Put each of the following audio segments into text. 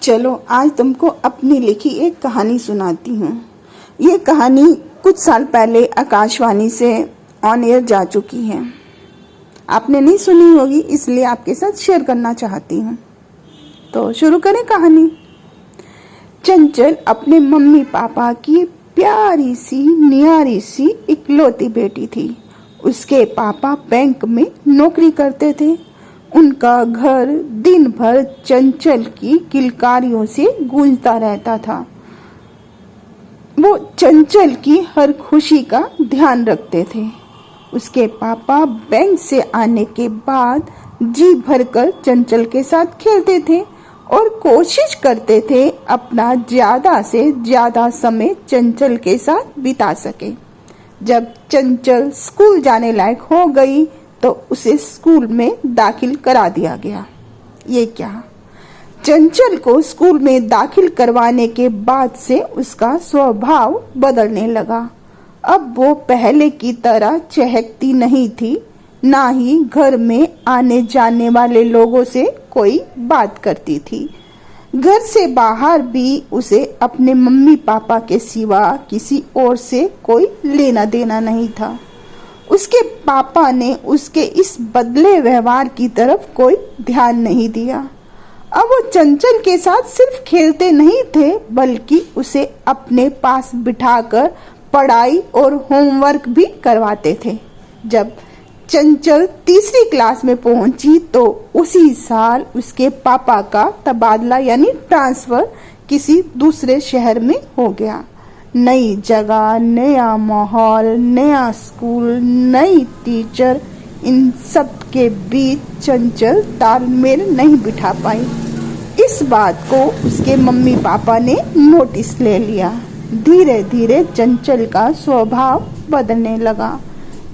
चलो आज तुमको अपनी लिखी एक कहानी सुनाती हूँ। ये कहानी कुछ साल पहले आकाशवाणी से ऑन एयर जा चुकी है। आपने नहीं सुनी होगी, इसलिए आपके साथ शेयर करना चाहती हूँ। तो शुरू करें कहानी। चंचल अपने मम्मी पापा की प्यारी सी न्यारी सी इकलौती बेटी थी। उसके पापा बैंक में नौकरी करते थे। उनका घर दिन भर चंचल की किलकारियों से गूंजता रहता था। वो चंचल की हर खुशी का ध्यान रखते थे। उसके पापा बैंक से आने के बाद जी भरकर चंचल के साथ खेलते थे और कोशिश करते थे अपना ज्यादा से ज्यादा समय चंचल के साथ बिता सके। जब चंचल स्कूल जाने लायक हो गई तो उसे स्कूल में दाखिल करा दिया गया। ये क्या, चंचल को स्कूल में दाखिल करवाने के बाद से उसका स्वभाव बदलने लगा। अब वो पहले की तरह चहकती नहीं थी, ना ही घर में आने जाने वाले लोगों से कोई बात करती थी। घर से बाहर भी उसे अपने मम्मी पापा के सिवा किसी और से कोई लेना देना नहीं था। उसके पापा ने उसके इस बदले व्यवहार की तरफ कोई ध्यान नहीं दिया। अब वो चंचल के साथ सिर्फ खेलते नहीं थे, बल्कि उसे अपने पास बिठाकर पढ़ाई और होमवर्क भी करवाते थे। जब चंचल तीसरी क्लास में पहुंची तो उसी साल उसके पापा का तबादला यानी ट्रांसफर किसी दूसरे शहर में हो गया। नई जगह, नया माहौल, नया स्कूल, नई टीचर, इन सब के बीच चंचल तालमेल नहीं बिठा पाई। इस बात को उसके मम्मी पापा ने नोटिस ले लिया। धीरे धीरे चंचल का स्वभाव बदलने लगा।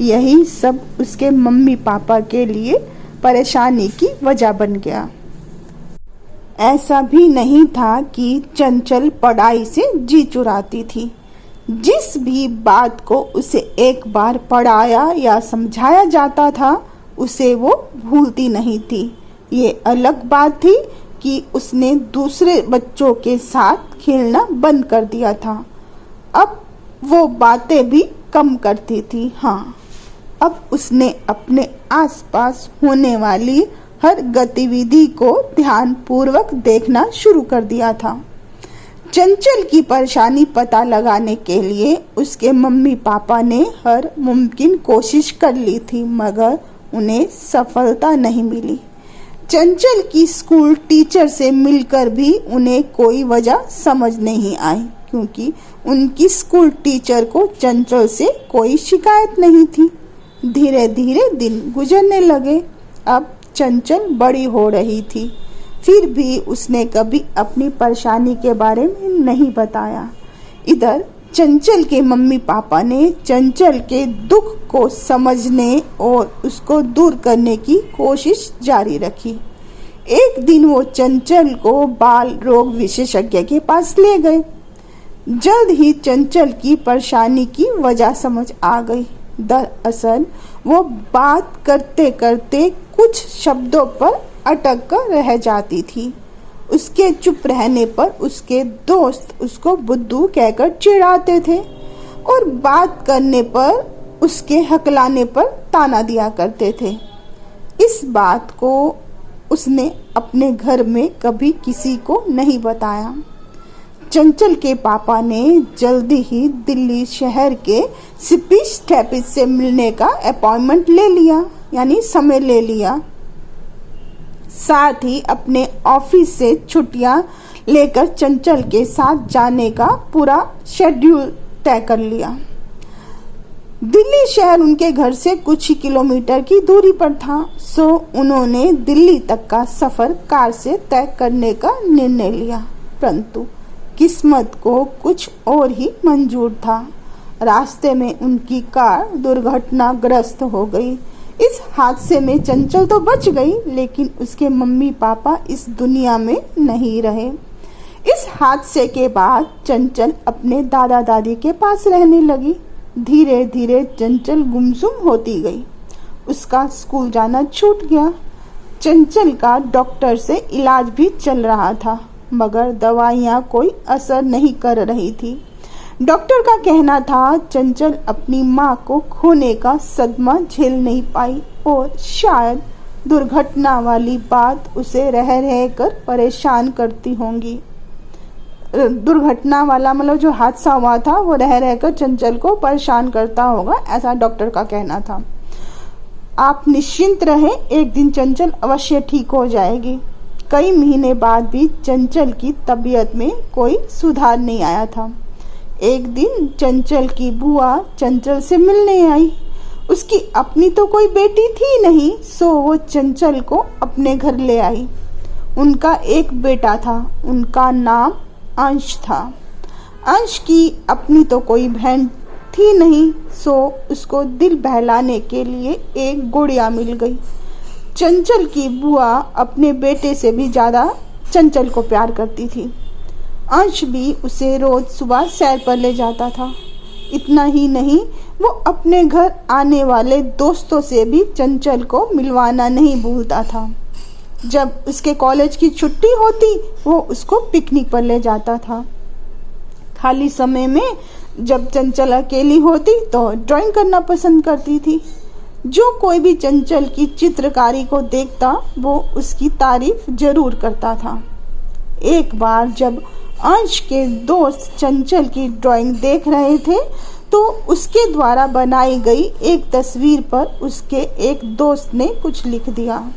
यही सब उसके मम्मी पापा के लिए परेशानी की वजह बन गया। ऐसा भी नहीं था कि चंचल पढ़ाई से जी चुराती थी। जिस भी बात को उसे एक बार पढ़ाया या समझाया जाता था, उसे वो भूलती नहीं थी। ये अलग बात थी कि उसने दूसरे बच्चों के साथ खेलना बंद कर दिया था। अब वो बातें भी कम करती थी। हाँ, अब उसने अपने आसपास होने वाली हर गतिविधि को ध्यानपूर्वक देखना शुरू कर दिया था। चंचल की परेशानी पता लगाने के लिए उसके मम्मी पापा ने हर मुमकिन कोशिश कर ली थी, मगर उन्हें सफलता नहीं मिली। चंचल की स्कूल टीचर से मिलकर भी उन्हें कोई वजह समझ नहीं आई, क्योंकि उनकी स्कूल टीचर को चंचल से कोई शिकायत नहीं थी। धीरे धीरे दिन गुजरने लगे। अब चंचल बड़ी हो रही थी, फिर भी उसने कभी अपनी परेशानी के बारे में नहीं बताया। इधर चंचल के मम्मी पापा ने चंचल के दुख को समझने और उसको दूर करने की कोशिश जारी रखी। एक दिन वो चंचल को बाल रोग विशेषज्ञ के पास ले गए। जल्द ही चंचल की परेशानी की वजह समझ आ गई। दरअसल वो बात करते करते कुछ शब्दों पर अटक कर रह जाती थी। उसके चुप रहने पर उसके दोस्त उसको बुद्धू कहकर चिढ़ाते थे और बात करने पर उसके हकलाने पर ताना दिया करते थे। इस बात को उसने अपने घर में कभी किसी को नहीं बताया। चंचल के पापा ने जल्दी ही दिल्ली शहर के स्पीच थेरेपिस्ट से मिलने का अपॉइंटमेंट ले लिया, यानी समय ले लिया। साथ ही अपने ऑफिस से छुट्टियां लेकर चंचल के साथ जाने का पूरा शेड्यूल तय कर लिया। दिल्ली शहर उनके घर से कुछ ही किलोमीटर की दूरी पर था, सो उन्होंने दिल्ली तक का सफर कार से तय करने का निर्णय लिया। परंतु किस्मत को कुछ और ही मंजूर था। रास्ते में उनकी कार दुर्घटनाग्रस्त हो गई। इस हादसे में चंचल तो बच गई, लेकिन उसके मम्मी पापा इस दुनिया में नहीं रहे। इस हादसे के बाद चंचल अपने दादा दादी के पास रहने लगी। धीरे धीरे चंचल गुमसुम होती गई। उसका स्कूल जाना छूट गया। चंचल का डॉक्टर से इलाज भी चल रहा था, मगर दवाइयाँ कोई असर नहीं कर रही थी। डॉक्टर का कहना था चंचल अपनी माँ को खोने का सदमा झेल नहीं पाई और शायद दुर्घटना वाली बात उसे रह रह कर परेशान करती होंगी। दुर्घटना वाला मतलब जो हादसा हुआ था वो रह रहकर चंचल को परेशान करता होगा, ऐसा डॉक्टर का कहना था। आप निश्चिंत रहें, एक दिन चंचल अवश्य ठीक हो जाएगी। कई महीने बाद भी चंचल की तबीयत में कोई सुधार नहीं आया था। एक दिन चंचल की बुआ चंचल से मिलने आई। उसकी अपनी तो कोई बेटी थी नहीं, सो वो चंचल को अपने घर ले आई। उनका एक बेटा था, उनका नाम अंश था। अंश की अपनी तो कोई बहन थी नहीं, सो उसको दिल बहलाने के लिए एक गुड़िया मिल गई। चंचल की बुआ अपने बेटे से भी ज़्यादा चंचल को प्यार करती थी। अंश भी उसे रोज सुबह सैर पर ले जाता था। इतना ही नहीं, वो अपने घर आने वाले दोस्तों से भी चंचल को मिलवाना नहीं भूलता था। जब उसके कॉलेज की छुट्टी होती वो उसको पिकनिक पर ले जाता था। खाली समय में जब चंचल अकेली होती तो ड्राइंग करना पसंद करती थी। जो कोई भी चंचल की चित्रकारी को देखता वो उसकी तारीफ जरूर करता था। एक बार जब अंश के दोस्त चंचल की ड्राइंग देख रहे थे तो उसके द्वारा बनाई गई एक तस्वीर पर उसके एक दोस्त ने कुछ लिख दिया।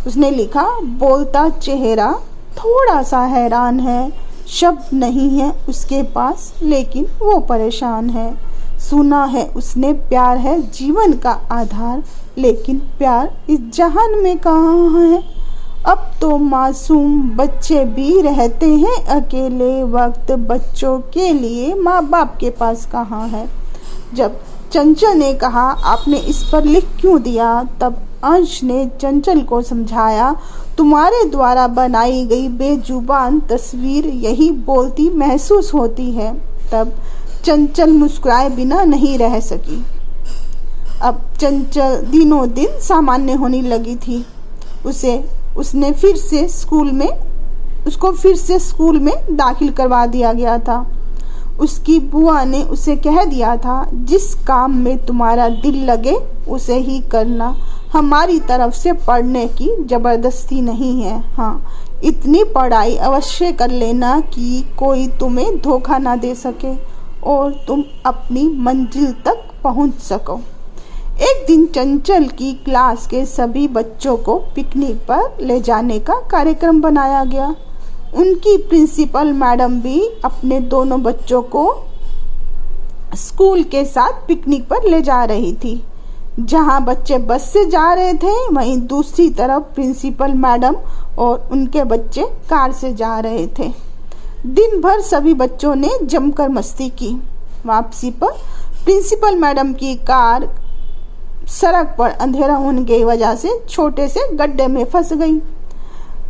उसने लिखा, बोलता चेहरा थोड़ा सा हैरान है, शब्द नहीं है उसके पास लेकिन वो परेशान है। सुना है उसने प्यार है जीवन का आधार, लेकिन प्यार इस जहान में कहाँ है। अब तो मासूम बच्चे भी रहते हैं अकेले, वक्त बच्चों के लिए माँ बाप के पास कहाँ है। जब चंचल ने कहा आपने इस पर लिख क्यों दिया, तब अंश ने चंचल को समझाया, तुम्हारे द्वारा बनाई गई बेजुबान तस्वीर यही बोलती महसूस होती है। तब चंचल मुस्कुराए बिना नहीं रह सकी। अब चंचल दिनों दिन सामान्य होने लगी थी। उसको फिर से स्कूल में दाखिल करवा दिया गया था। उसकी बुआ ने उसे कह दिया था, जिस काम में तुम्हारा दिल लगे उसे ही करना, हमारी तरफ से पढ़ने की जबरदस्ती नहीं है। हाँ, इतनी पढ़ाई अवश्य कर लेना कि कोई तुम्हें धोखा ना दे सके और तुम अपनी मंजिल तक पहुंच सको। एक दिन चंचल की क्लास के सभी बच्चों को पिकनिक पर ले जाने का कार्यक्रम बनाया गया। उनकी प्रिंसिपल मैडम भी अपने दोनों बच्चों को स्कूल के साथ पिकनिक पर ले जा रही थी। जहां बच्चे बस से जा रहे थे वहीं दूसरी तरफ प्रिंसिपल मैडम और उनके बच्चे कार से जा रहे थे। दिन भर सभी बच्चों ने जमकर मस्ती की। वापसी पर प्रिंसिपल मैडम की कार सड़क पर अंधेरा होने की वजह से छोटे से गड्ढे में फंस गई।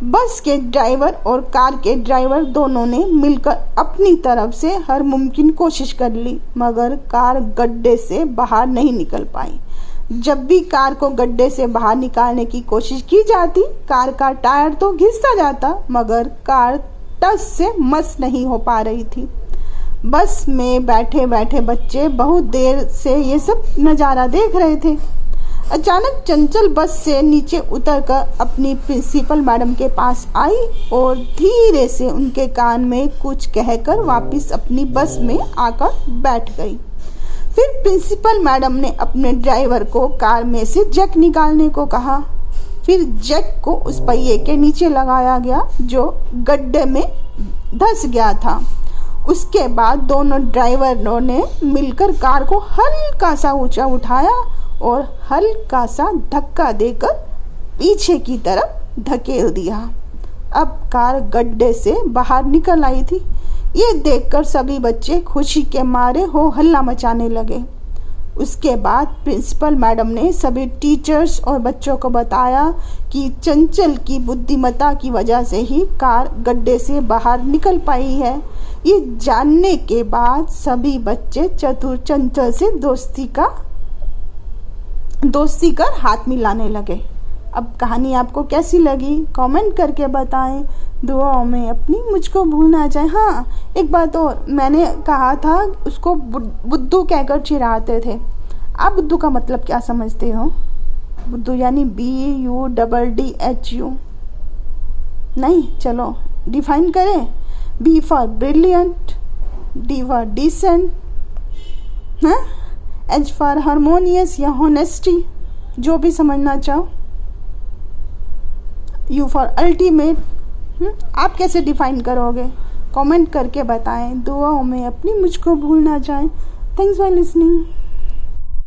बस के ड्राइवर और कार के ड्राइवर दोनों ने मिलकर अपनी तरफ से हर मुमकिन कोशिश कर ली, मगर कार गड्ढे से बाहर नहीं निकल पाई। जब भी कार को गड्ढे से बाहर निकालने की कोशिश की जाती, कार का टायर तो घिसता जाता, मगर कार टस से मस नहीं हो पा रही थी। बस में बैठे बैठे बच्चे बहुत देर से ये सब नज़ारा देख रहे थे। अचानक चंचल बस से नीचे उतरकर अपनी प्रिंसिपल मैडम के पास आई और धीरे से उनके कान में कुछ कहकर वापस अपनी बस में आकर बैठ गई। फिर प्रिंसिपल मैडम ने अपने ड्राइवर को कार में से जैक निकालने को कहा। फिर जैक को उस पहिए के नीचे लगाया गया जो गड्ढे में धंस गया था। उसके बाद दोनों ड्राइवरों ने मिलकर कार को हल्का सा ऊंचा उठाया और हल्का सा धक्का देकर पीछे की तरफ धकेल दिया। अब कार गड्ढे से बाहर निकल आई थी। ये देखकर सभी बच्चे खुशी के मारे हो हल्ला मचाने लगे। उसके बाद प्रिंसिपल मैडम ने सभी टीचर्स और बच्चों को बताया कि चंचल की बुद्धिमत्ता की वजह से ही कार गड्ढे से बाहर निकल पाई है। ये जानने के बाद सभी बच्चे चतुर चंचल से दोस्ती कर हाथ मिलाने लगे। अब कहानी आपको कैसी लगी कमेंट करके बताएं। दुआओं में अपनी मुझको भूल ना जाए। हाँ, एक बात और, मैंने कहा था उसको बुद्धू कहकर चिढ़ाते थे। आप बुद्धू का मतलब क्या समझते हो? बुद्धू यानी BUDDHU? नहीं, चलो डिफाइन करें। B for brilliant, D for decent, हाँ, H फॉर हारमोनियस या होनेस्टी, जो भी समझना चाहो, U फॉर अल्टीमेट। आप कैसे डिफाइन करोगे? कमेंट करके बताएं। दुआओं में अपनी मुझको भूल ना जाएं। Thanks for listening.